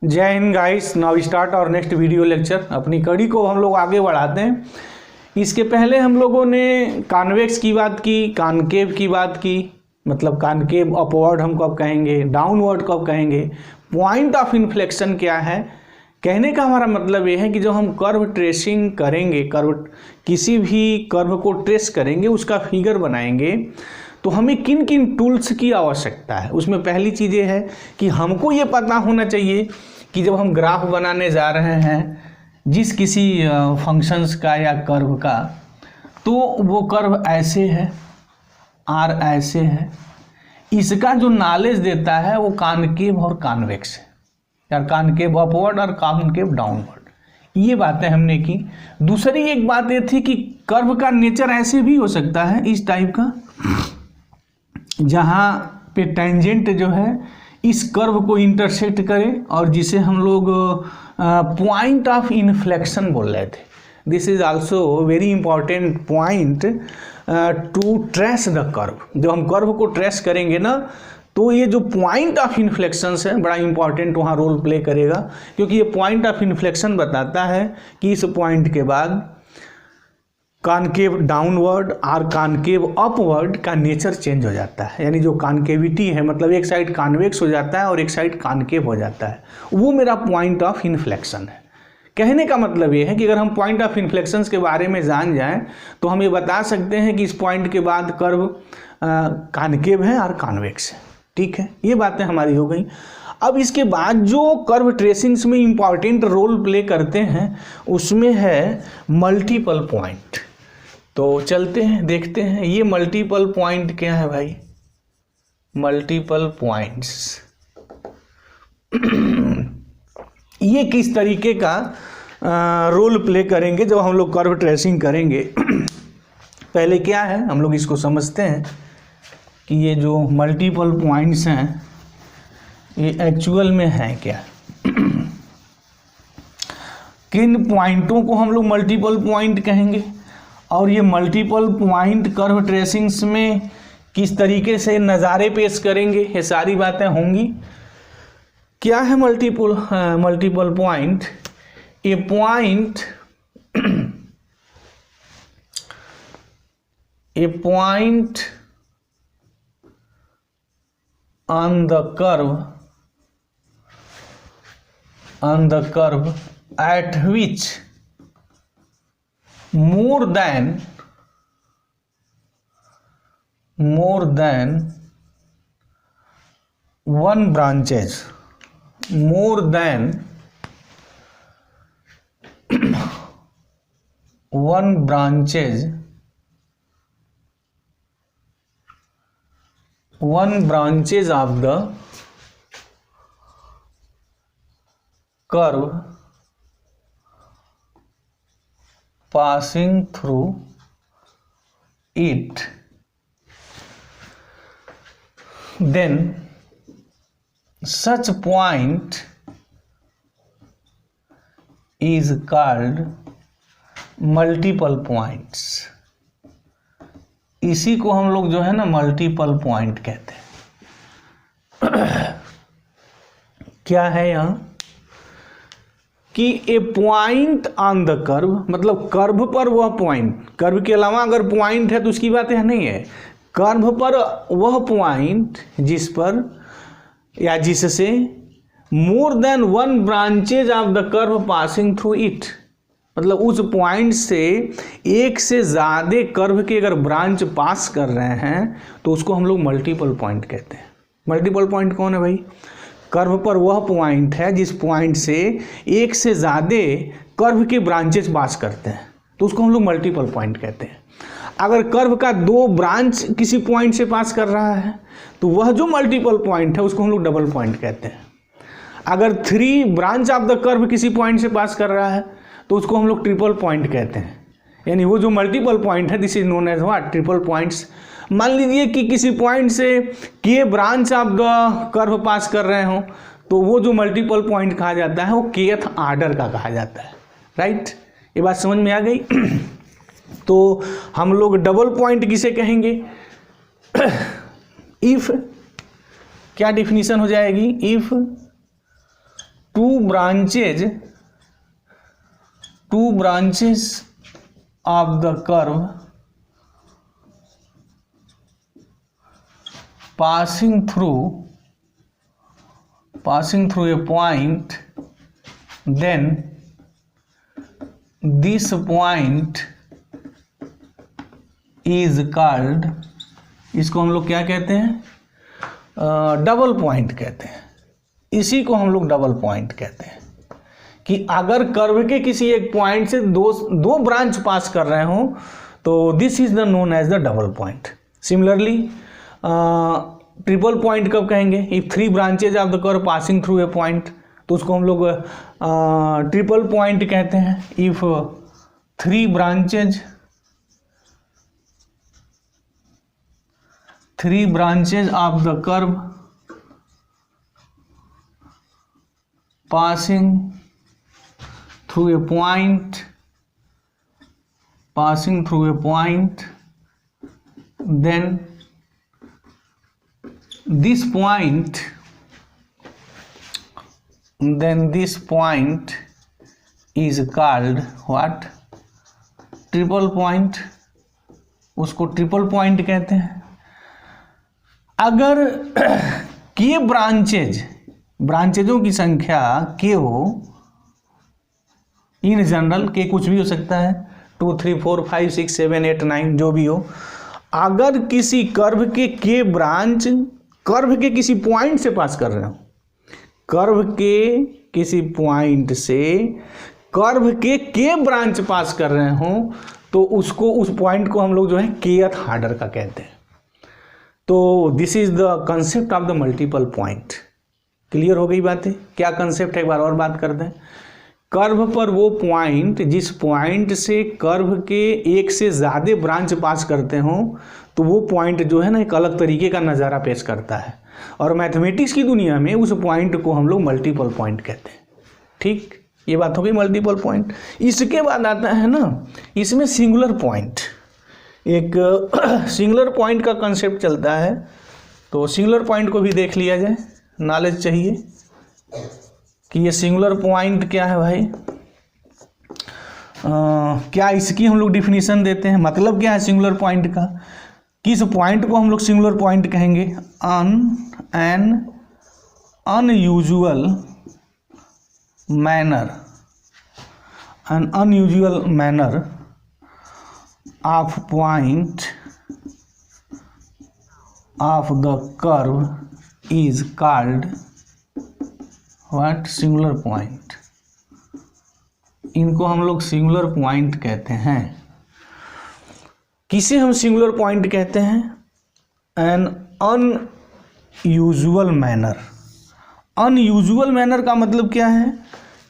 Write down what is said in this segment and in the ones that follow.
जय Hind guys. Now start और next video lecture. अपनी कड़ी को हम लोग आगे बढ़ाते हैं। इसके पहले हम लोगों ने कॉन्वेक्स की बात की, कॉनकेव की बात की, मतलब कॉनकेव अपवर्ड हम कब कहेंगे, डाउनवर्ड कब कहेंगे, पॉइंट ऑफ इन्फ्लेक्शन क्या है। कहने का हमारा मतलब ये है कि जब हम कर्व ट्रेसिंग करेंगे, किसी भी कर्व को ट्रेस करेंगे, उसका फिगर बनाएंगे, तो हमें किन किन टूल्स की आवश्यकता है। उसमें पहली चीज़ ये है कि हमको ये पता होना चाहिए कि जब हम ग्राफ बनाने जा रहे हैं जिस किसी फंक्शंस का या कर्व का, तो वो कर्व ऐसे है, आर ऐसे है, इसका जो नॉलेज देता है वो कॉनकेव और कॉन्वेक्स है, या कॉनकेव अपवर्ड और कॉनकेव डाउनवर्ड। ये बातें हमने की। दूसरी एक बात ये थी कि कर्व का नेचर ऐसे भी हो सकता है, इस टाइप का, जहाँ पे टेंजेंट जो है इस कर्व को इंटरसेक्ट करे और जिसे हम लोग पॉइंट ऑफ इन्फ्लेक्शन बोल रहे थे। This is also very important point two trace the curve. जब हम कर्व को ट्रेस करेंगे ना, तो ये जो पॉइंट ऑफ इन्फ्लेक्शंस है बड़ा इंपॉर्टेंट वहाँ रोल प्ले करेगा, क्योंकि ये पॉइंट ऑफ इन्फ्लेक्शन बताता है कि इस पॉइंट के बाद कॉनकेव डाउनवर्ड और कॉनकेव अपवर्ड का नेचर चेंज हो जाता है। यानी जो कॉनकेविटी है, मतलब एक साइड कॉन्वेक्स हो जाता है और एक साइड कॉनकेव हो जाता है, वो मेरा पॉइंट ऑफ इन्फ्लेक्शन है। कहने का मतलब ये है कि अगर हम पॉइंट ऑफ इन्फ्लेक्शंस के बारे में जान जाएं तो हम ये बता सकते हैं कि इस पॉइंट के बाद कर्व कॉनकेव है और कॉन्वेक्स है। ठीक है, ये बातें हमारी हो गई। अब इसके बाद जो कर्व ट्रेसिंग्स में इंपॉर्टेंट रोल प्ले करते हैं उसमें है मल्टीपल पॉइंट। तो चलते हैं, देखते हैं ये मल्टीपल पॉइंट क्या है भाई। मल्टीपल पॉइंट्स ये किस तरीके का रोल प्ले करेंगे जब हम लोग कर्व ट्रेसिंग करेंगे। पहले क्या है, हम लोग इसको समझते हैं कि ये जो मल्टीपल पॉइंट्स हैं ये एक्चुअल में है क्या। किन पॉइंटों को हम लोग मल्टीपल पॉइंट कहेंगे, और ये मल्टीपल पॉइंट कर्व ट्रेसिंग्स में किस तरीके से नज़ारे पेश करेंगे, ये सारी बातें होंगी। क्या है multiple point? A point on the curve at which more than one branches of the curve passing through it, then such point is called multiple points। इसी को हम लोग जो है ना मल्टीपल पॉइंट कहते हैं। क्या है यहाँ कि ए पॉइंट ऑन द कर्व, मतलब कर्व पर वह पॉइंट, कर्व के अलावा अगर पॉइंट है तो उसकी बात यह नहीं है, कर्व पर वह पॉइंट जिस पर या जिससे more than one branches of the curve passing through it, मतलब उस पॉइंट से एक से ज़्यादा कर्व के अगर ब्रांच पास कर रहे हैं तो उसको हम लोग मल्टीपल पॉइंट कहते हैं। मल्टीपल पॉइंट कौन है भाई? कर्व पर वह पॉइंट है जिस पॉइंट से एक से ज़्यादा कर्व के ब्रांचेस पास करते हैं, तो उसको हम लोग मल्टीपल पॉइंट कहते हैं। अगर कर्व का दो ब्रांच किसी पॉइंट से पास कर रहा है तो वह जो मल्टीपल पॉइंट है उसको हम लोग डबल पॉइंट कहते हैं। अगर 3 ब्रांच ऑफ द कर्व किसी पॉइंट से पास कर रहा है तो उसको हम लोग ट्रिपल पॉइंट कहते हैं। यानी वो जो मल्टीपल पॉइंट है, this is known as what, triple points. मान लीजिए कि किसी पॉइंट से के branch of the curve pass कर रहे हो तो वो जो मल्टीपल पॉइंट कहा जाता है वो केथ आर्डर का कहा जाता है। राइट, ये बात समझ में आ गई। तो हम लोग डबल पॉइंट किसे कहेंगे? इफ क्या डिफिनीशन हो जाएगी? If two branches of the curve passing through a point, then this point is called, इसको हम लोग क्या कहते हैं, डबल पॉइंट कहते हैं। इसी को हम लोग डबल पॉइंट कहते हैं कि अगर कर्व के किसी एक पॉइंट से दो ब्रांच पास कर रहे हो तो this is the known as the double point. Similarly triple point कब कहेंगे, if three branches of the curve passing through a point, तो उसको हम लोग ट्रिपल पॉइंट कहते हैं। If three branches of the curve passing through a point, then this point is called what, triple point. उसको triple point कहते हैं। अगर के ब्रांचेजों की संख्या के हो, इन जनरल के कुछ भी हो सकता है, 2 3 4 5 6 7 8 9 जो भी हो, अगर किसी कर्व के ब्रांच कर्व के किसी पॉइंट से पास कर रहे हो, कर्व के किसी पॉइंट से कर्व के ब्रांच पास कर रहे हो, तो उसको, उस पॉइंट को हम लोग जो है केथ ऑर्डर का कहते हैं। तो this is the concept of the multiple point. Clear हो गई बातें? क्या कंसेप्ट है एक बार और बात करते हैं। कर्व पर वो पॉइंट जिस पॉइंट से कर्व के एक से ज़्यादा ब्रांच पास करते हो, तो वो पॉइंट जो है ना एक अलग तरीके का नज़ारा पेश करता है, और मैथमेटिक्स की दुनिया में उस पॉइंट को हम लोग मल्टीपल पॉइंट कहते हैं। ठीक, ये बात हो गई मल्टीपल पॉइंट। इसके बाद आता है ना इसमें सिंगुलर पॉइंट। एक सिंगुलर पॉइंट का कंसेप्ट चलता है, तो सिंगुलर पॉइंट को भी देख लिया जाए। नॉलेज चाहिए कि ये सिंगुलर पॉइंट क्या है भाई। क्या इसकी हम लोग डिफिनीशन देते हैं, मतलब क्या है सिंगुलर पॉइंट का, किस पॉइंट को हम लोग सिंगुलर पॉइंट कहेंगे। N unusual manner of point of the curve is called what, singular point. इनको हम लोग सिंगुलर पॉइंट कहते हैं। किसे हम सिंगुलर पॉइंट कहते हैं? N unusual manner. Unusual manner का मतलब क्या है,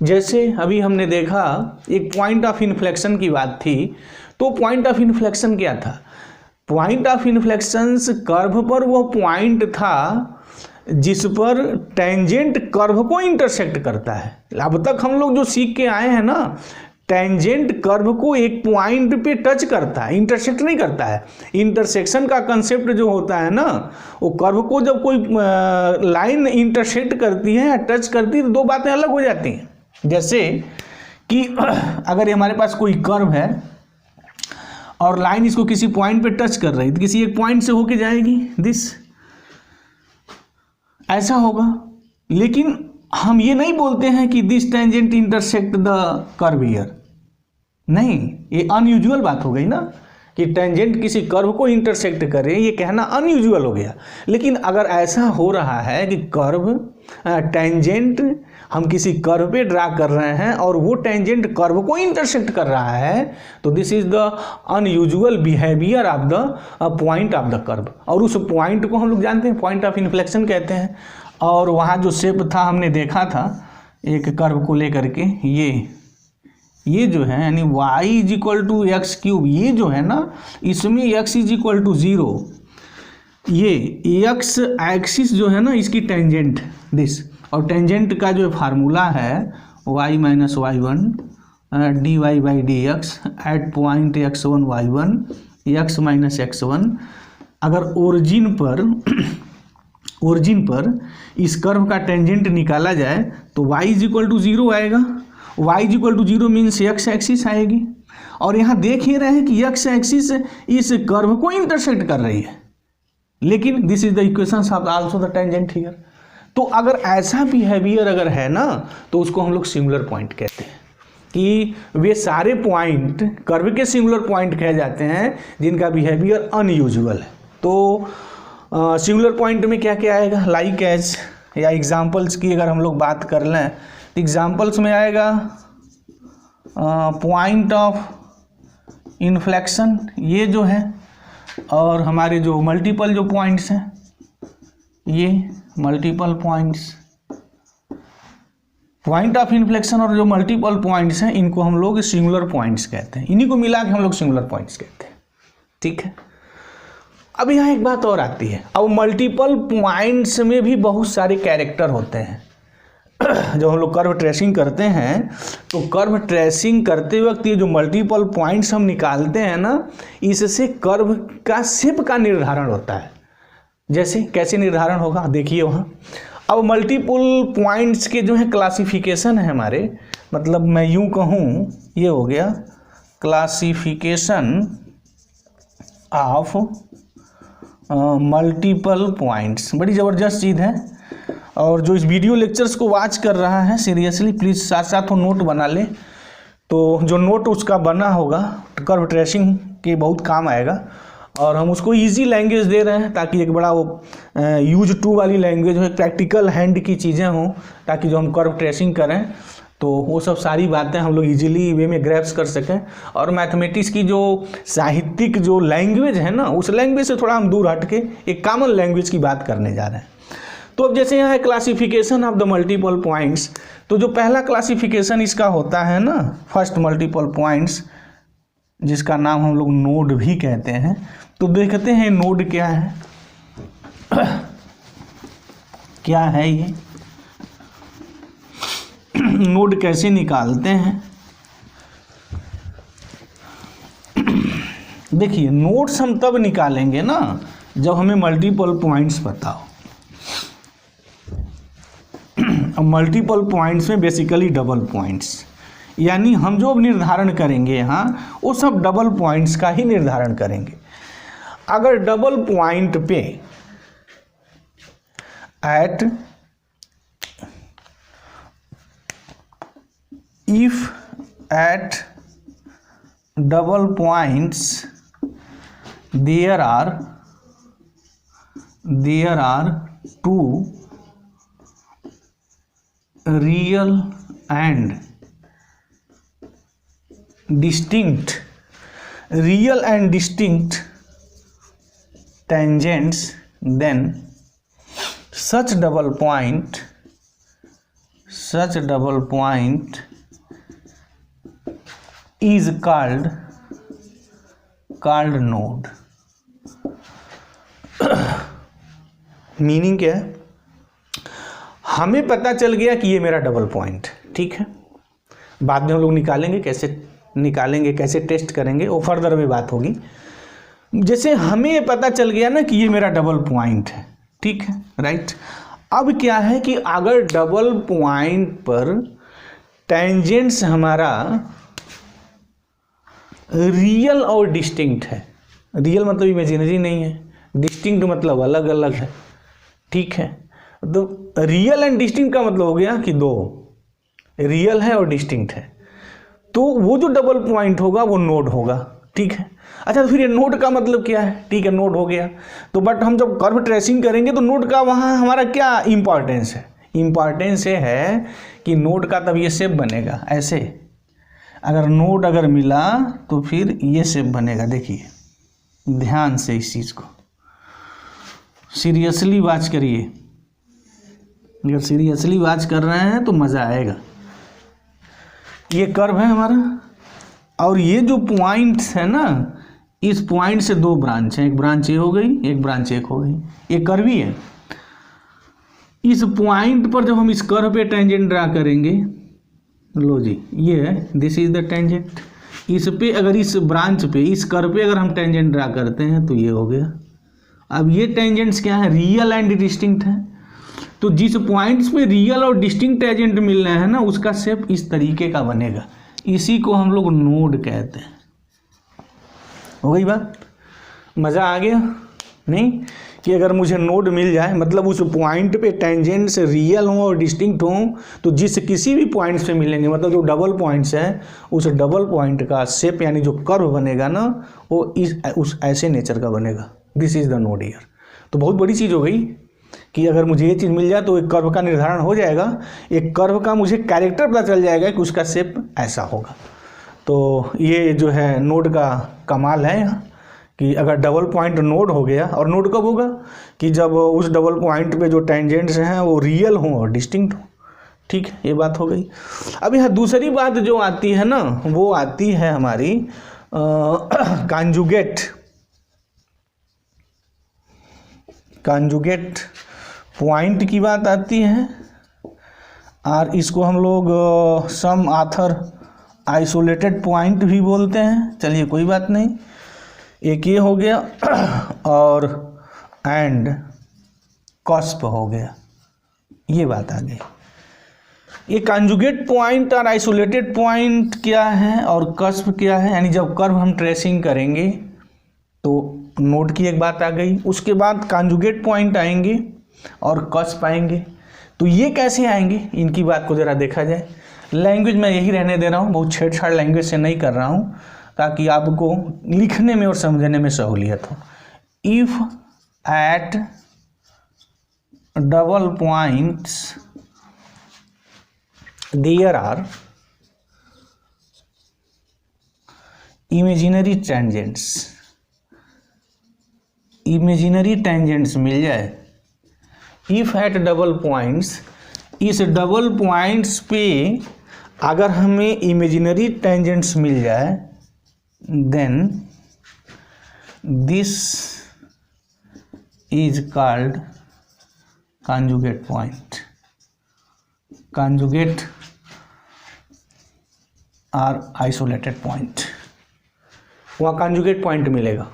जैसे अभी हमने देखा एक पॉइंट ऑफ इन्फ्लेक्शन की बात थी, तो पॉइंट ऑफ इन्फ्लेक्शन क्या था? पॉइंट ऑफ इन्फ्लेक्शन कर्व पर वो पॉइंट था जिस पर टेंजेंट कर्व को इंटरसेक्ट करता है। अब तक हम लोग जो सीख के आए हैं ना, टेंजेंट कर्व को एक पॉइंट पे टच करता है, इंटरसेक्ट नहीं करता है। इंटरसेक्शन का कंसेप्ट जो होता है ना, वो कर्व को जब कोई लाइन इंटरसेक्ट करती है या टच करती है तो दो बातें अलग हो जाती हैं। जैसे कि अगर हमारे पास कोई कर्व है और लाइन इसको किसी पॉइंट पे टच कर रही है, तो किसी एक पॉइंट से होके जाएगी, दिस ऐसा होगा। लेकिन हम ये नहीं बोलते हैं कि this tangent intersect the curve here, नहीं, ये अनयूजुअल बात हो गई ना कि टेंजेंट किसी कर्व को इंटरसेक्ट करे, ये कहना अनयूजुअल हो गया। लेकिन अगर ऐसा हो रहा है कि कर्व टेंजेंट हम किसी कर्व पे ड्रा कर रहे हैं और वो टेंजेंट कर्व को इंटरसेक्ट कर रहा है, तो this is the unusual behaviour of the point of the curve. और उस पॉइंट को हम लोग जानते हैं पॉइंट ऑफ इन्फ्लेक्शन कहते हैं। और वहाँ जो शेप था हमने देखा था एक कर्व को लेकर के, ये जो है यानी y is equal to x cube, ये जो है ना इसमें x इज इक्वल टू 0, ये x एक्सिस जो है ना इसकी टेंजेंट दिस, और टेंजेंट का जो फार्मूला है y minus y1 dy by d x at point x1 y1 x minus x1। अगर ओरिजिन पर ओरिजिन पर इस कर्व का टेंजेंट निकाला जाए तो y इज इक्वल टू 0 आएगा। y is equal to 0 means x axis आएगी, और यहाँ देख ही रहे हैं कि x एक्सिस इस कर्व को इंटरसेक्ट कर रही है, लेकिन this is the equation of also the tangent here. तो अगर ऐसा बिहेवियर अगर है ना तो उसको हम लोग सिंगुलर पॉइंट कहते हैं, कि वे सारे पॉइंट कर्व के सिंगुलर पॉइंट कहे जाते हैं जिनका बिहेवियर अनयूजुअल है। तो सिंगुलर पॉइंट में क्या क्या आएगा, लाइक एज या एग्जांपल्स की अगर हम लोग बात कर लें तो एग्जांपल्स में आएगा पॉइंट ऑफ इन्फ्लेक्शन, ये जो है, और हमारे जो मल्टीपल जो पॉइंट्स हैं, ये multiple points, point of inflection और जो मल्टीपल पॉइंट्स हैं इनको हम लोग सिंगुलर पॉइंट्स कहते हैं, इन्हीं को मिला के हम लोग सिंगुलर पॉइंट्स कहते हैं। ठीक है, अब यहाँ एक बात और आती है, अब मल्टीपल पॉइंट्स में भी बहुत सारे कैरेक्टर होते हैं। जब हम लोग कर्व ट्रेसिंग करते हैं तो कर्व ट्रेसिंग करते वक्त ये जो मल्टीपल पॉइंट्स हम निकालते हैं ना, इससे कर्व का शेप का निर्धारण होता है। जैसे कैसे निर्धारण होगा देखिए वहाँ। अब मल्टीपल पॉइंट्स के जो है क्लासिफिकेशन है हमारे, मतलब मैं यूँ कहूँ ये हो गया क्लासिफिकेशन ऑफ मल्टीपल पॉइंट्स, बड़ी ज़बरदस्त चीज़ है। और जो इस वीडियो लेक्चर्स को वॉच कर रहा है सीरियसली प्लीज़ साथ साथ वो नोट बना ले, तो जो नोट उसका बना होगा कर्व ट्रेसिंग के बहुत काम आएगा, और हम उसको इजी लैंग्वेज दे रहे हैं ताकि एक बड़ा वो यूज टू वाली लैंग्वेज हो, प्रैक्टिकल हैंड की चीज़ें हों, ताकि जो हम कर्व ट्रेसिंग करें तो वो सब सारी बातें हम लोग इजीली वे में ग्रैप्स कर सकें। और मैथमेटिक्स की जो साहित्यिक जो लैंग्वेज है ना, उस लैंग्वेज से थोड़ा हम दूर हट के एक कॉमन लैंग्वेज की बात करने जा रहे हैं। तो अब जैसे यहाँ है classification of the multiple points, तो जो पहला क्लासिफिकेशन इसका होता है ना, फर्स्ट मल्टीपल पॉइंट्स, जिसका नाम हम लोग नोड भी कहते हैं। तो देखते हैं नोड क्या है, क्या है ये नोड कैसे निकालते हैं। देखिए नोड्स हम तब निकालेंगे ना जब हमें मल्टीपल पॉइंट्स पता हो। अब मल्टीपल पॉइंट्स में बेसिकली डबल पॉइंट्स, यानी हम जो निर्धारण करेंगे यहाँ वो सब डबल पॉइंट्स का ही निर्धारण करेंगे। अगर डबल पॉइंट पे at if at double points there are two real and distinct tangents, then such double point is called node। Meaning क्या है, हमें पता चल गया कि ये मेरा डबल पॉइंट, ठीक है, बाद में हम लोग निकालेंगे कैसे टेस्ट करेंगे वो फर्दर में बात होगी। जैसे हमें पता चल गया ना कि ये मेरा डबल पॉइंट है, ठीक है, राइट। अब क्या है कि अगर डबल पॉइंट पर टेंजेंट्स हमारा रियल और डिस्टिंक्ट है, रियल मतलब इमेजिनरी नहीं है, डिस्टिंक्ट मतलब अलग अलग है, ठीक है। तो रियल एंड डिस्टिंक्ट का मतलब हो गया कि दो रियल है और डिस्टिंक्ट है, तो वो जो डबल पॉइंट होगा वो नोड होगा, ठीक है। अच्छा, तो फिर ये नोड का मतलब क्या है, ठीक है, नोड हो गया। तो बट हम जब कर्व ट्रेसिंग करेंगे तो नोड का वहाँ हमारा क्या इंपॉर्टेंस है, इंपॉर्टेंस ये है कि नोड का तब ये शेप बनेगा ऐसे, अगर नोड अगर मिला तो फिर ये शेप बनेगा। देखिए ध्यान से इस चीज़ को सीरियसली वॉच करिए, अगर सीरियसली वॉच कर रहे हैं तो मज़ा आएगा। ये कर्व है हमारा, और ये जो पॉइंट्स है ना, इस पॉइंट से दो ब्रांच हैं, एक ब्रांच ये हो गई, एक ब्रांच एक हो गई, ये कर्व ही है। इस पॉइंट पर जब हम इस कर्व पे टेंजेंट ड्रा करेंगे, लो जी ये है, दिस इज द टेंजेंट। इस पे अगर इस ब्रांच पे इस कर्व पे अगर हम टेंजेंट ड्रा करते हैं तो ये हो गया, अब ये टेंजेंट्स क्या है, रियल एंड डिस्टिंक्ट है। तो जिस पॉइंट्स पे रियल और डिस्टिंक्ट टेंजेंट मिल रहे हैं ना, उसका शेप इस तरीके का बनेगा। इसी को हम लोग नोड कहते हैं। हो गई बात, मज़ा आ गया नहीं? कि अगर मुझे नोड मिल जाए, मतलब उस पॉइंट पे टेंजेंट्स रियल हों और डिस्टिंक्ट हों, तो जिस किसी भी पॉइंट से मिलेंगे, मतलब जो डबल पॉइंट्स हैं, उस डबल पॉइंट का शेप यानी जो कर्व बनेगा ना, वो उस ऐसे नेचर का बनेगा। This is the node here. तो बहुत बड़ी चीज़ हो गई कि अगर मुझे ये चीज़ मिल जाए तो एक कर्व का निर्धारण हो जाएगा, एक कर्व का मुझे कैरेक्टर पता चल जाएगा कि उसका शेप ऐसा होगा। तो ये जो है नोड का कमाल है यहाँ, कि अगर डबल पॉइंट नोड हो गया, और नोड कब होगा कि जब उस डबल पॉइंट पे जो टेंजेंट्स हैं वो रियल हों और डिस्टिंक्ट हों। ठीक है, ये बात हो गई। अब यहाँ दूसरी बात जो आती है ना, वो आती है हमारी कॉन्जुगेट पॉइंट की बात आती है, और इसको हम लोग सम आथर आइसोलेटेड पॉइंट भी बोलते हैं। चलिए कोई बात नहीं, एक ये हो गया, और एंड कस्प हो गया, ये बात आ गई। ये कॉन्जुगेट पॉइंट और आइसोलेटेड पॉइंट क्या है और कस्प क्या है, यानी जब कर्व हम ट्रेसिंग करेंगे तो नोड की एक बात आ गई, उसके बाद कॉन्जुगेट पॉइंट आएंगे और कस्प आएंगे। तो ये कैसे आएंगे, इनकी बात को ज़रा देखा जाए। लैंग्वेज मैं यही रहने दे रहा हूँ, बहुत छेड़छाड़ लैंग्वेज से नहीं कर रहा हूँ, ताकि आपको लिखने में और समझने में सहूलियत हो। If at double points there are imaginary tangents मिल जाए। इफ एट डबल पॉइंट्स, इस डबल पॉइंट्स पे अगर हमें इमेजिनरी टेंजेंट्स मिल जाए, then this is called conjugate point, conjugate or isolated point। वहाँ conjugate point मिलेगा,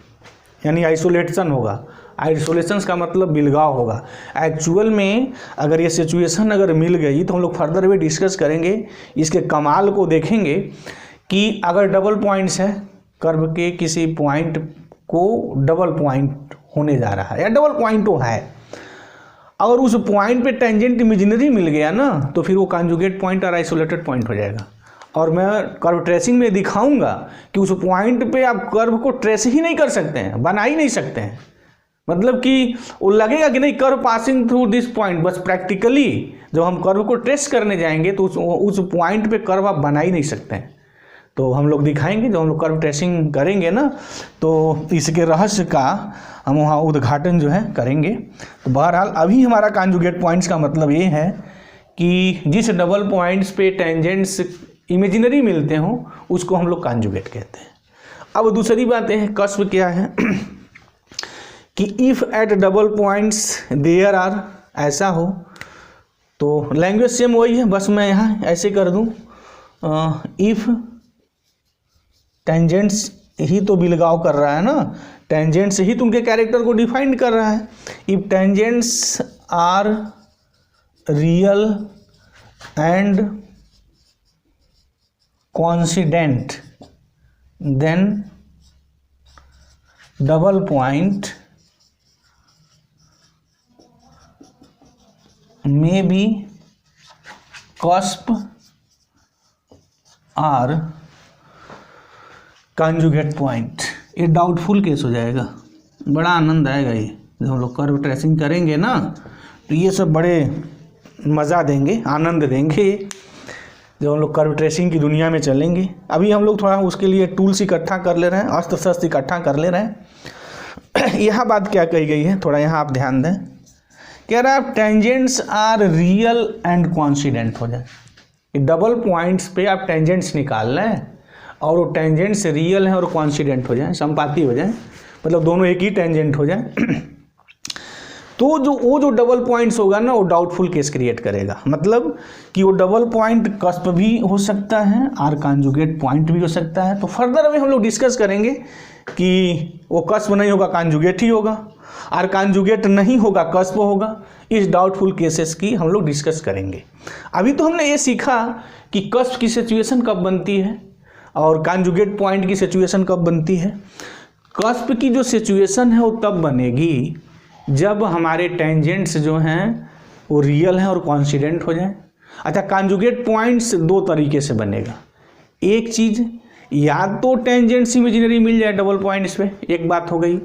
यानी आइसोलेशन होगा। आइसोलेशन का मतलब बिलगाव होगा। एक्चुअल में अगर ये सिचुएशन अगर मिल गई तो हम लोग फर्दर भी डिस्कस करेंगे, इसके कमाल को देखेंगे कि अगर डबल पॉइंट्स है, कर्व के किसी पॉइंट को डबल पॉइंट होने जा रहा है या डबल पॉइंट हो है, और उस पॉइंट पे टेंजेंट इमेजिनरी मिल गया ना, तो फिर वो कॉन्जुगेट पॉइंट और आइसोलेटेड पॉइंट हो जाएगा। और मैं कर्व ट्रेसिंग में दिखाऊंगा कि उस पॉइंट पे आप कर्व को ट्रेस ही नहीं कर सकते हैं, बना ही नहीं सकते हैं। मतलब कि वो लगेगा कि नहीं curve passing through this point, बस प्रैक्टिकली जब हम कर्व को ट्रेस करने जाएंगे तो उस पॉइंट पे कर्व आप बना ही नहीं सकते हैं। तो हम लोग दिखाएंगे, जब हम लोग कर्व ट्रेसिंग करेंगे ना, तो इसके रहस्य का हम वहाँ उद्घाटन जो है करेंगे। तो बहरहाल अभी हमारा कॉन्जुगेट पॉइंट्स का मतलब ये है कि जिस डबल पॉइंट्स पे टेंजेंट्स इमेजिनरी मिलते हों उसको हम लोग कॉन्जुगेट कहते हैं। अब दूसरी बात है कस्प क्या है कि if at double points there are, ऐसा हो। तो लैंग्वेज सेम वही है, बस मैं यहाँ ऐसे कर दूँ, इफ़ टेंजेंट्स ही तो बिलगाव कर रहा है ना, टेंजेंट्स ही तो उनके कैरेक्टर को डिफाइन कर रहा है। If tangents are real and coincident then double point may be cusp or conjugate point. ये डाउटफुल केस हो जाएगा, बड़ा आनंद आएगा ये जब हम लोग कर्व ट्रेसिंग करेंगे ना, तो ये सब बड़े मज़ा देंगे, आनंद देंगे जब हम लोग कर्व ट्रेसिंग की दुनिया में चलेंगे। अभी हम लोग थोड़ा उसके लिए टूल्स इकट्ठा कर ले रहे हैं, अस्त्र शस्त्र इकट्ठा कर ले रहे हैं। यहाँ बात क्या कही गई है, थोड़ा यहाँ आप ध्यान दें। कह रहा है tangents are real and coincident हो जाए। डबल पॉइंट्स पे आप टेंजेंट्स निकाल रहे हैं और वो टेंजेंट्स रियल हैं और कोइंसिडेंट हो जाए, संपाती हो जाए, मतलब दोनों एक ही टेंजेंट हो जाए। तो वो जो डबल पॉइंट्स होगा ना वो डाउटफुल केस क्रिएट करेगा, मतलब कि वो डबल पॉइंट कस्प भी हो सकता है, आर कॉन्जुगेट पॉइंट भी हो सकता है। तो फर्दर अभी हम लोग डिस्कस करेंगे कि वो कस्प नहीं होगा, कॉन्जुगेट ही होगा, आर कॉन्जुगेट नहीं होगा, कस्प होगा। इस डाउटफुल केसेस की हम लोग डिस्कस करेंगे। अभी तो हमने ये सीखा कि कस्प की सिचुएशन कब बनती है और कॉन्जुगेट पॉइंट की सिचुएशन कब बनती है। कस्प की जो सिचुएशन है वो तब बनेगी जब हमारे टेंजेंट्स जो हैं वो रियल हैं और कॉन्सिडेंट हो जाएं। अच्छा, कॉन्जुगेट पॉइंट्स दो तरीके से बनेगा। एक चीज़, या तो टेंजेंट्स इमेजिनरी मिल जाए डबल पॉइंट्स पे, एक बात हो गई,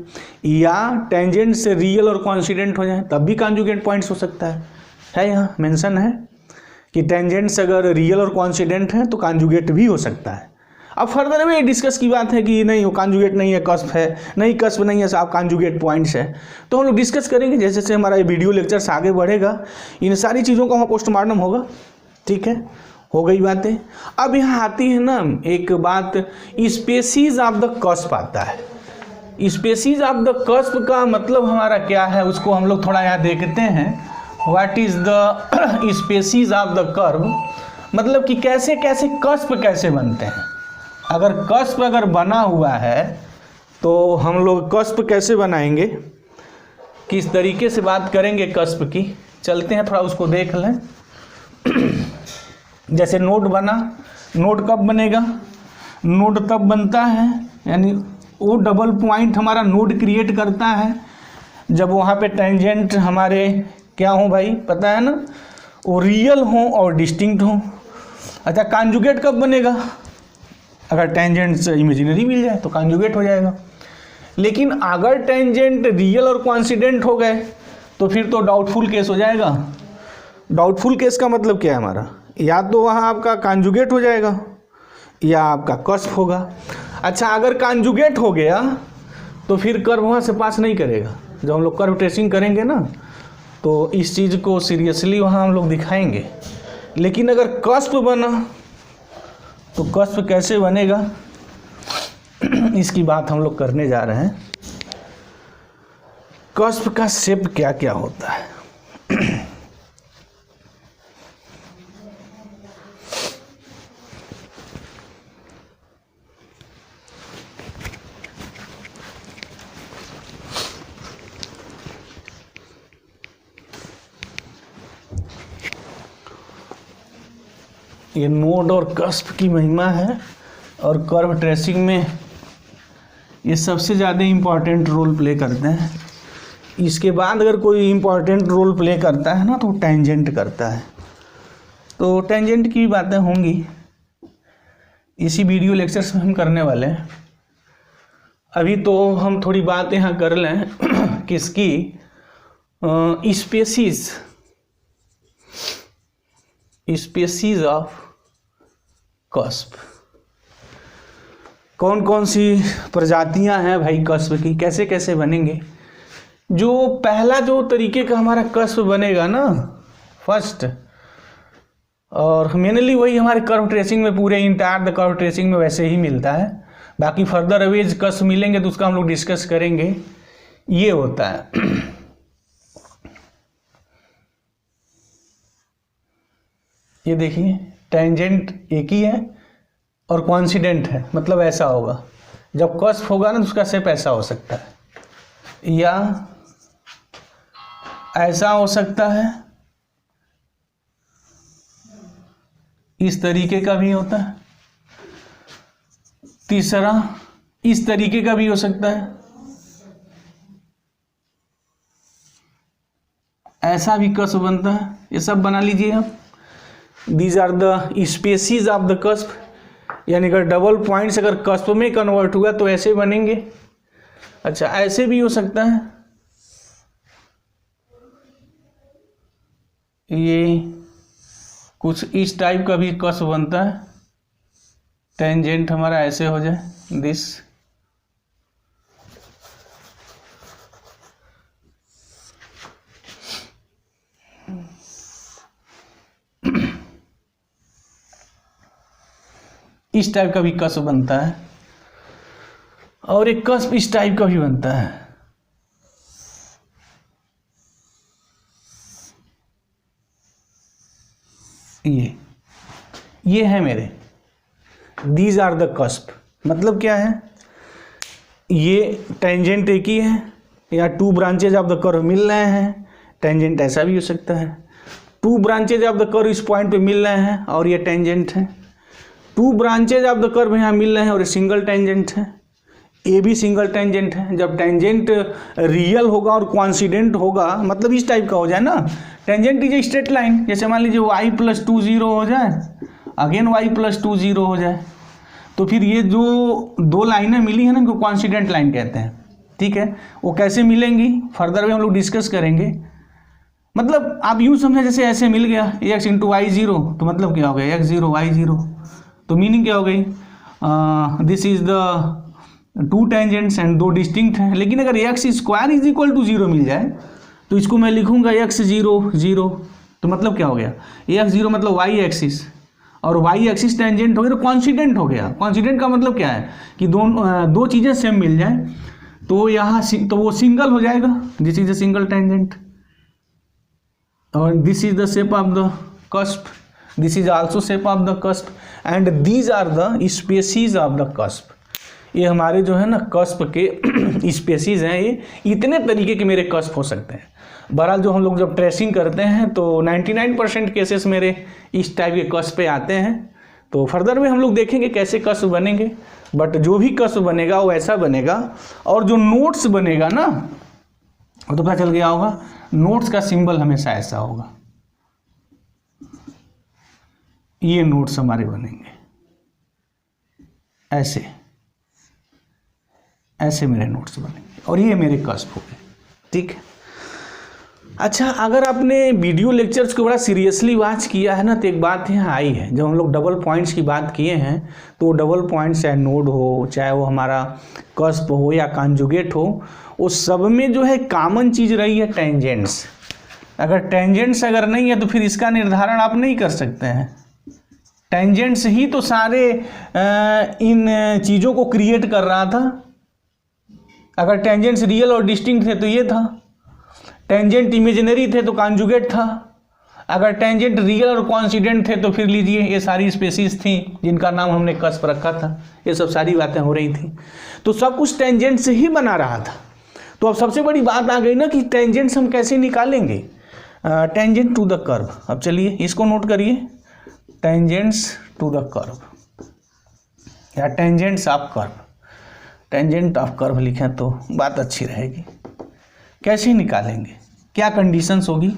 या टेंजेंट से रियल और कॉन्सिडेंट हो जाए तब भी कॉन्जुगेट पॉइंट्स हो सकता है यहाँ मेंशन है कि टेंजेंट्स अगर रियल और कॉन्सिडेंट हैं तो कॉन्जुगेट भी हो सकता है। अब फर्दर में डिस्कस की बात है कि नहीं वो कॉन्जुगेट नहीं है, कस्प है, नहीं कस्प नहीं है साहब, कॉन्जुगेट पॉइंट्स है। तो हम लोग डिस्कस करेंगे जैसे जैसे हमारा ये वीडियो लेक्चर्स आगे बढ़ेगा, इन सारी चीज़ों का वहाँ पोस्टमार्टम होगा। ठीक है, हो गई बातें। अब यहाँ आती है ना एक बात, स्पेसीज ऑफ द कस्प आता है। स्पेसीज ऑफ द कस्प का मतलब हमारा क्या है, उसको हम लोग थोड़ा यहाँ देखते हैं। What is the species of the curve, मतलब कि कैसे कैसे कस्प कैसे बनते हैं। अगर कस्प अगर बना हुआ है तो हम लोग कस्प कैसे बनाएंगे, किस तरीके से बात करेंगे कस्प की, चलते हैं थोड़ा उसको देख लें। जैसे नोड बना, नोड कब बनेगा, नोड तब बनता है, यानी वो डबल पॉइंट हमारा नोड क्रिएट करता है जब वहाँ पे टेंजेंट हमारे क्या हो भाई, पता है ना, वो रियल हो और डिस्टिंक्ट हो। अच्छा, कॉन्जुगेट कब बनेगा, अगर टेंजेंट से इमेजिनरी मिल जाए तो कॉन्जुगेट हो जाएगा। लेकिन अगर टेंजेंट रियल और कॉन्सिडेंट हो गए तो फिर तो डाउटफुल केस हो जाएगा। डाउटफुल केस का मतलब क्या है हमारा, या तो वहाँ आपका कॉन्जुगेट हो जाएगा या आपका कस्प होगा। अच्छा, अगर कॉन्जुगेट हो गया तो फिर कर्व वहाँ से पास नहीं करेगा। जब हम लोग कर्व ट्रेसिंग करेंगे ना तो इस चीज़ को सीरियसली वहाँ हम लोग दिखाएंगे। लेकिन अगर कस्प बना तो कस्प कैसे बनेगा इसकी बात हम लोग करने जा रहे हैं। कस्प का शेप क्या क्या होता है। ये नोड और कस्प की महिमा है और कर्व ट्रेसिंग में ये सबसे ज़्यादा इम्पॉर्टेंट रोल प्ले करते हैं। इसके बाद अगर कोई इम्पॉर्टेंट रोल प्ले करता है ना तो टेंजेंट करता है। तो टेंजेंट की बातें होंगी इसी वीडियो लेक्चर्स में हम करने वाले हैं। अभी तो हम थोड़ी बात यहाँ कर लें किसकी, स्पेसीज ऑफ कस्प। कौन कौन सी प्रजातियां हैं भाई कस्प की, कैसे कैसे बनेंगे। जो पहला जो तरीके का हमारा कस्प बनेगा ना फर्स्ट, और मेनली वही हमारे कर्व ट्रेसिंग में पूरे इंटायर द कर्व ट्रेसिंग में वैसे ही मिलता है। बाकी फर्दर अवेज कस्प मिलेंगे तो उसका हम लोग डिस्कस करेंगे। ये होता है ये देखिए, टेंजेंट एक ही है और कॉन्सिडेंट है, मतलब ऐसा होगा। जब कस्प होगा ना तो उसका शेप ऐसा हो सकता है या ऐसा हो सकता है, इस तरीके का भी होता है। तीसरा इस तरीके का भी हो सकता है, ऐसा भी कस्प बनता है। ये सब बना लीजिए आप। These are the species of the cusp, यानी अगर डबल पॉइंट्स अगर कस्प में कन्वर्ट हुआ तो ऐसे बनेंगे। अच्छा, ऐसे भी हो सकता है, ये कुछ इस टाइप का भी कस्प बनता है। टेंजेंट हमारा ऐसे हो जाए, दिस। इस टाइप का भी कस्प बनता है और एक कस्प इस टाइप का भी बनता है। ये है मेरे, दीज आर द कस्प। मतलब क्या है, ये टेंजेंट एक ही है या two branches of the curve मिल रहे हैं, टेंजेंट ऐसा भी हो सकता है, two branches of the curve इस पॉइंट पे मिल रहे हैं और ये टेंजेंट है, two branches of the curve यहाँ मिल रहे हैं और ये सिंगल टेंजेंट है, ये भी सिंगल टेंजेंट है। जब टेंजेंट रियल होगा और कोइंसिडेंट होगा, मतलब इस टाइप का हो जाए ना, tangent is a straight line, जैसे मान लीजिए y + 2 0 हो जाए, अगेन y + 2 0 हो जाए, तो फिर ये जो दो लाइनें मिली हैं ना, इनको कोइंसिडेंट लाइन कहते हैं। ठीक है, वो कैसे मिलेंगी फर्दर में हम लोग डिस्कस करेंगे। मतलब आप यूँ समझे जैसे ऐसे मिल गया x × y 0, तो मतलब क्या हो गया x 0 y 0, तो मीनिंग क्या हो गई, this is the two tangents and दो डिस्टिंक्ट हैं। लेकिन अगर x² = 0 मिल जाए तो इसको मैं लिखूंगा x 0 0, तो मतलब क्या हो गया, x 0 मतलब y एक्सिस, और y एक्सिस टेंजेंट हो गया तो कोइंसिडेंट हो गया। कोइंसिडेंट का मतलब क्या है कि दो चीज़ें सेम मिल जाए, तो यहाँ तो वो सिंगल हो जाएगा, this is the single tangent, और this is the shape of the cusp, this is also shape of the cusp, and these are the species of the cusp. ये हमारे जो है ना कस्प के स्पेसीज हैं, ये इतने तरीके के मेरे कस्प हो सकते हैं। बहरहाल जो हम लोग जब ट्रेसिंग करते हैं तो 99% केसेस मेरे इस टाइप के कस्प पे आते हैं। तो फर्दर में हम लोग देखेंगे कैसे कस्प बनेंगे, बट जो भी कस्प बनेगा वो ऐसा बनेगा, और जो नोट्स बनेगा ना, वो तो पता चल गया होगा, नोट्स का सिंबल हमेशा ऐसा होगा, ये नोट्स हमारे बनेंगे ऐसे, ऐसे मेरे नोट्स बनेंगे, और ये मेरे कस्प हो गए। ठीक है, अच्छा, अगर आपने वीडियो लेक्चर्स को बड़ा सीरियसली वॉच किया है ना, तो एक बात यहाँ आई है, जब हम लोग डबल पॉइंट्स की बात किए हैं, तो डबल पॉइंट्स चाहे नोड हो, चाहे वो हमारा कस्प हो या कॉन्जुगेट हो, उस सब में जो है कॉमन चीज़ रही है टेंजेंट्स। अगर टेंजेंट्स अगर नहीं है तो फिर इसका निर्धारण आप नहीं कर सकते हैं। टेंजेंट्स ही तो सारे इन चीज़ों को क्रिएट कर रहा था। अगर टेंजेंट्स रियल और डिस्टिंक्ट थे तो ये था, टेंजेंट इमेजिनरी थे तो कॉन्जुगेट था, अगर टेंजेंट रियल और कोइंसिडेंट थे तो फिर लीजिए ये सारी स्पेसीज थी जिनका नाम हमने कस्प रखा था। ये सब सारी बातें हो रही थी, तो सब कुछ टेंजेंट से ही बना रहा था। तो अब सबसे बड़ी बात आ गई ना कि टेंजेंट्स हम कैसे निकालेंगे, टेंजेंट टू द कर्व। अब चलिए इसको नोट करिए, टेंजेंट्स टू द कर्व या tangents of curve, tangent of curve लिखें तो बात अच्छी रहेगी। कैसे निकालेंगे, क्या कंडीशंस होगी,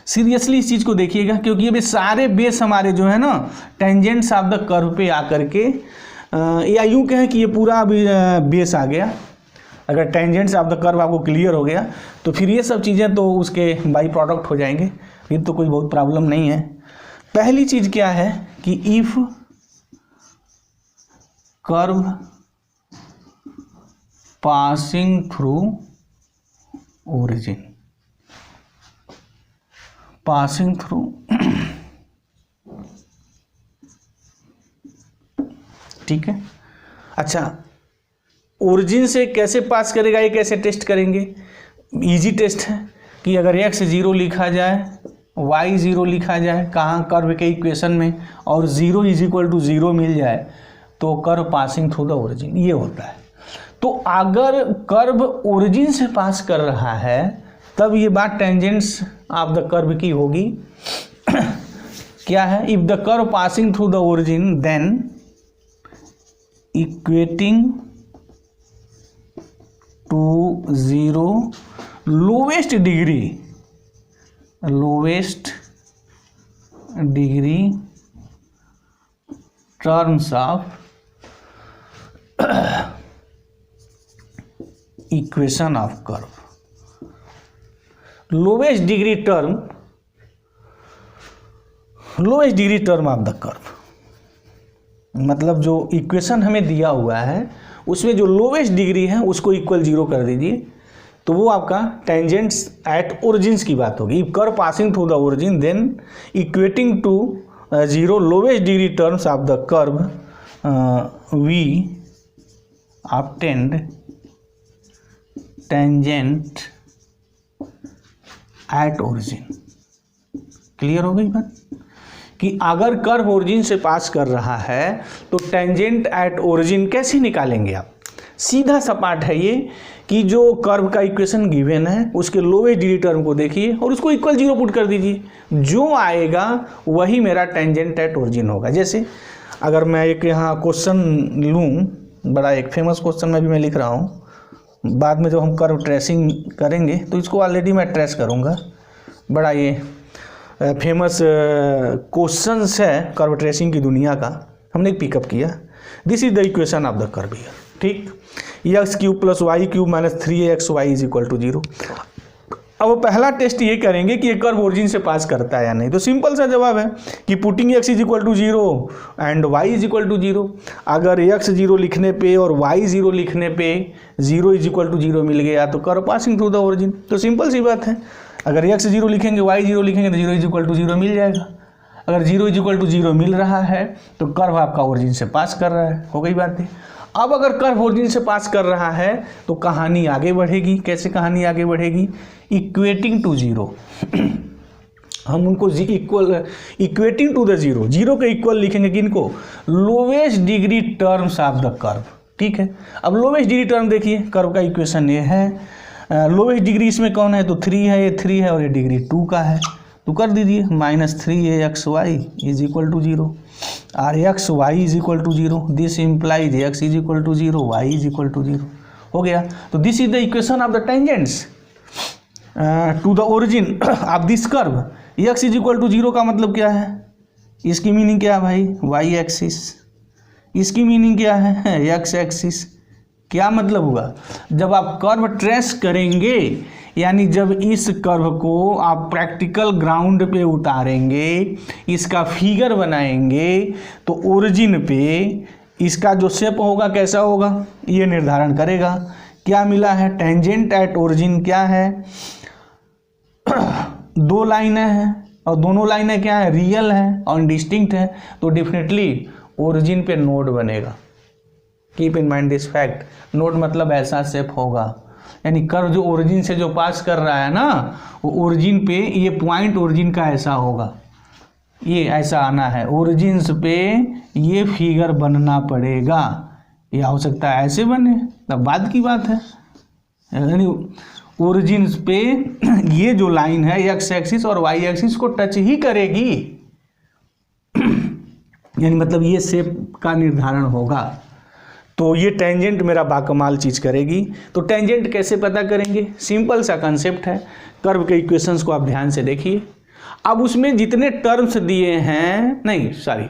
सीरियसली इस चीज़ को देखिएगा, क्योंकि ये सारे बेस हमारे जो है ना टेंजेंट्स ऑफ द कर्व पे आकर के, या यूँ कहें कि ये पूरा बेस आ गया। अगर टेंजेंट्स ऑफ द कर्व आपको क्लियर हो गया तो फिर ये सब चीज़ें तो उसके बाई प्रोडक्ट हो जाएंगे, फिर तो कोई बहुत प्रॉब्लम नहीं है। पहली चीज़ क्या है कि if curve passing through origin, passing through ठीक है। अच्छा, ओरिजिन से कैसे पास करेगा, ये कैसे टेस्ट करेंगे, इजी टेस्ट है कि अगर x 0 लिखा जाए, y 0 लिखा जाए कहाँ, कर्व के इक्वेशन में, और 0 = 0 मिल जाए तो curve passing through the origin, ये होता है। तो अगर कर्व ओरिजिन से पास कर रहा है तब ये बात टेंजेंट्स ऑफ द कर्व की होगी। क्या है, if the curve passing through the origin then equating to 0 lowest degree terms of equation of curve, lowest degree term of the curve, मतलब जो इक्वेशन हमें दिया हुआ है उसमें जो लोवेस्ट डिग्री है उसको इक्वल 0 कर दीजिए, तो वो आपका टेंजेंट्स एट ओरिजिन्स की बात होगी। If curve passing through the origin then equating to 0 lowest degree terms of the curve we obtained tangent at origin. Clear हो गई बात। कि अगर कर्व ओरिजिन से पास कर रहा है तो टेंजेंट एट ओरिजिन कैसे निकालेंगे आप। सीधा सपाट है ये कि जो कर्व का इक्वेशन गिवन है उसके लोवेस्ट डिग्री टर्म को देखिए और उसको इक्वल 0 पुट कर दीजिए, जो आएगा वही मेरा टेंजेंट एट ओरिजिन होगा। जैसे अगर मैं एक यहाँ क्वेश्चन लूँ, बड़ा एक फेमस क्वेश्चन में भी मैं लिख रहा हूँ, बाद में जब हम कर्व ट्रेसिंग करेंगे तो इसको ऑलरेडी मैं ट्रेस करूँगा। बड़ा ये फेमस क्वेश्चंस है कर्व ट्रेसिंग की दुनिया का, हमने एक पिकअप किया। This is the equation of the curve here, ठीक। X cube plus y cube minus 3xy is equal to 0। अब पहला टेस्ट ये करेंगे कि ये कर्व ओरिजिन से पास करता है या नहीं। तो सिंपल सा जवाब है कि putting x is equal to 0 and y is equal to 0। अगर x 0 लिखने पे और y 0 लिखने पे 0 इज इक्वल टू 0 मिल गया तो curve passing through the origin. तो सिंपल सी बात है, अगर x 0 लिखेंगे y 0 लिखेंगे तो 0 इज इक्वल टू 0 मिल जाएगा। अगर 0 इज इक्वल टू 0 मिल रहा है तो कर्व आपका ओरिजिन से पास कर रहा है, हो गई बात है। अब अगर कर्व ओरिजिन से पास कर रहा है तो कहानी आगे बढ़ेगी। कैसे कहानी आगे बढ़ेगी? इक्वेटिंग टू 0 हम उनको इक्वेटिंग टू द 0, 0 के इक्वल लिखेंगे किनको? Lowest degree terms of the curve, ठीक है। अब लोवेस्ट डिग्री टर्म देखिए, कर्व का इक्वेशन ये है, लोवेस्ट डिग्री इसमें कौन है? तो 3 है, ये 3 है और ये डिग्री 2 का है, तो कर दीजिए -3axy इज इक्वल टू 0 और x y is equal to 0। This implies x is equal to 0, y is equal to 0, हो गया। तो this is the equation of the tangents to the origin of this curve. x is equal to 0 का मतलब क्या है? इसकी meaning क्या है भाई? y axis. इसकी मीनिंग क्या है? x axis. क्या मतलब होगा? जब आप कर्व ट्रेस करेंगे, यानी जब इस कर्व को आप प्रैक्टिकल ग्राउंड पे उतारेंगे, इसका फिगर बनाएंगे, तो ओरिजिन पे इसका जो शेप होगा कैसा होगा ये निर्धारण करेगा। क्या मिला है? टेंजेंट एट ओरिजिन क्या है? 2 लाइनें हैं और दोनों लाइनें क्या है? रियल है और डिस्टिंक्ट है, तो डेफिनेटली ओरिजिन पे नोड बनेगा। Keep in mind this fact. Node मतलब ऐसा शेप होगा, यानी कर्व जो ओरिजिन से जो पास कर रहा है ना, वो ओरिजिन पे ये पॉइंट ओरिजिन का ऐसा होगा, ये ऐसा आना है। ओरिजिन पे ये फिगर बनना पड़ेगा, या हो सकता है ऐसे बने, तब बाद की बात है। यानी ओरिजिन पे ये जो लाइन है एक्स एक्सिस और वाई एक्सिस को टच ही करेगी, यानी मतलब ये शेप का निर्धारण होगा। तो ये टेंजेंट मेरा बाकमाल चीज़ करेगी। तो टेंजेंट कैसे पता करेंगे? सिंपल सा कंसेप्ट है। कर्व के इक्वेशंस को आप ध्यान से देखिए। अब उसमें जितने टर्म्स दिए हैं, नहीं सॉरी,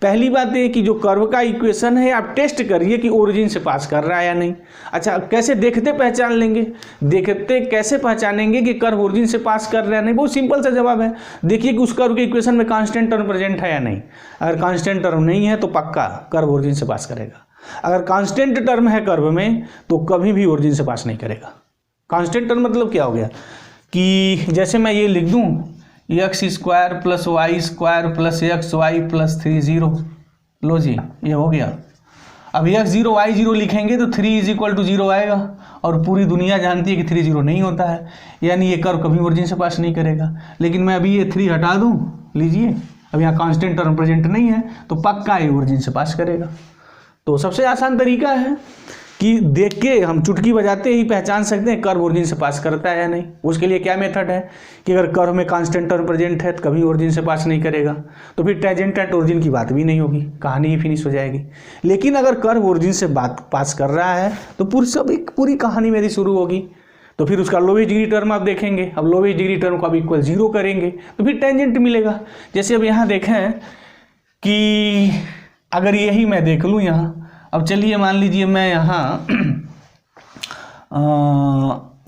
पहली बात ये कि जो कर्व का इक्वेशन है आप टेस्ट करिए कि ओरिजिन से पास कर रहा है या नहीं। अच्छा, कैसे देखते पहचान लेंगे? देखते कैसे पहचानेंगे कि कर्व ओरिजिन से पास कर रहा है नहीं? बहुत सिंपल सा जवाब है। देखिए कि उस कर्व के इक्वेशन में कांस्टेंट टर्म प्रेजेंट है या नहीं। अगर कांस्टेंट टर्म नहीं है तो पक्का कर्व ओरिजिन से पास करेगा। अगर कांस्टेंट टर्म है कर्व में तो कभी भी ओरिजिन से पास नहीं करेगा। कांस्टेंट टर्म मतलब क्या हो गया कि जैसे मैं ये लिख दूं x² + y² + xy + 3 0, लो जी ये हो गया। अब x0 y0 लिखेंगे तो 3 इज इक्वल टू 0 आएगा, और पूरी दुनिया जानती है कि 3 0 नहीं होता है, यानी ये कर्व कभी ओरिजिन से पास नहीं करेगा। लेकिन मैं अभी ये 3 हटा दूं, लीजिए अब यहाँ कांस्टेंट टर्म प्रेजेंट नहीं है तो पक्का ये ओरिजिन से पास करेगा। तो सबसे आसान तरीका है कि देख के हम चुटकी बजाते ही पहचान सकते हैं कर्व ओरिजिन से पास करता है या नहीं। उसके लिए क्या मेथड है कि अगर कर्व में कांस्टेंट टर्म प्रेजेंट है तो कभी ओरिजिन से पास नहीं करेगा, तो फिर टेंजेंट एट ओरिजिन की बात भी नहीं होगी, कहानी ही फिनिश हो जाएगी। लेकिन अगर कर्व ओरिजिन से पास कर रहा है तो पूरी कहानी मेरी शुरू होगी। तो फिर उसका लोवेस्ट डिग्री टर्म आप देखेंगे। अब लोवेस्ट डिग्री टर्म को आप इक्वल 0 करेंगे तो फिर टेंजेंट मिलेगा। जैसे अब यहाँ देखें कि अगर यही मैं देख लूँ यहाँ, अब चलिए मान लीजिए मैं यहाँ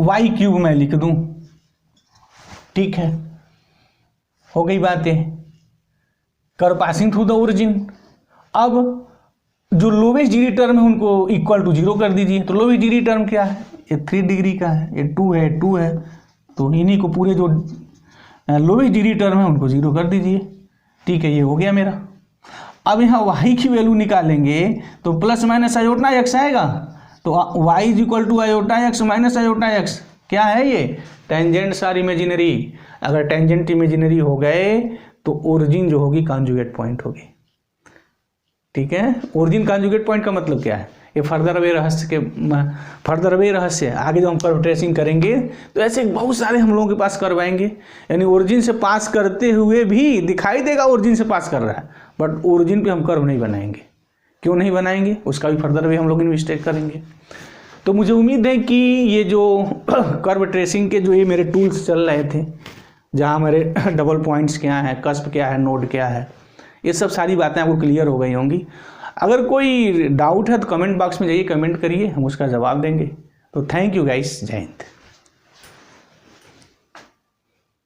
y³ मैं लिख दूं, ठीक है, हो गई बातें। Curve passing through the origin. अब जो लोवेस्ट डिग्री टर्म है उनको इक्वल टू 0 कर दीजिए। तो लोवेस्ट डिग्री टर्म क्या है? ये 3 डिग्री का है, ये 2 है, 2 है, तो इन्हीं को पूरे जो लोवेस्ट डिग्री टर्म है उनको 0 कर दीजिए, ठीक है, ये हो गया मेरा। अब यहाँ y की वैल्यू निकालेंगे तो प्लस माइनस आयोटा x आएगा, तो y is equal to iota x minus iota x। क्या है ये? Tangents are imaginary. अगर टेंजेंट इमेजिनरी हो गए तो ओरिजिन जो होगी कॉन्जुगेट पॉइंट होगी। ठीक है, ओरिजिन कॉन्जुगेट पॉइंट का मतलब क्या है, ये फर्दर अवे रहस्य है। आगे जब हम कर्व ट्रेसिंग करेंगे तो ऐसे बहुत सारे हम लोगों के पास कर्व आएंगे, यानी ओरिजिन से पास करते हुए भी दिखाई देगा ओरिजिन से पास कर रहा है, बट ओरिजिन पे हम कर्व नहीं बनाएंगे। क्यों नहीं बनाएंगे, उसका भी फर्दर वे हम लोग इन्वेस्टिगेट करेंगे। तो मुझे उम्मीद है कि ये जो कर्व ट्रेसिंग के जो ये मेरे टूल्स चल रहे थे, जहाँ मेरे डबल पॉइंट्स क्या हैं, कस्प क्या है, नोड क्या है, ये सब सारी बातें आपको क्लियर हो गई होंगी। अगर कोई डाउट है तो कमेंट बॉक्स में जाइए, कमेंट करिए, हम उसका जवाब देंगे। तो थैंक यू गाइस, जय हिंद।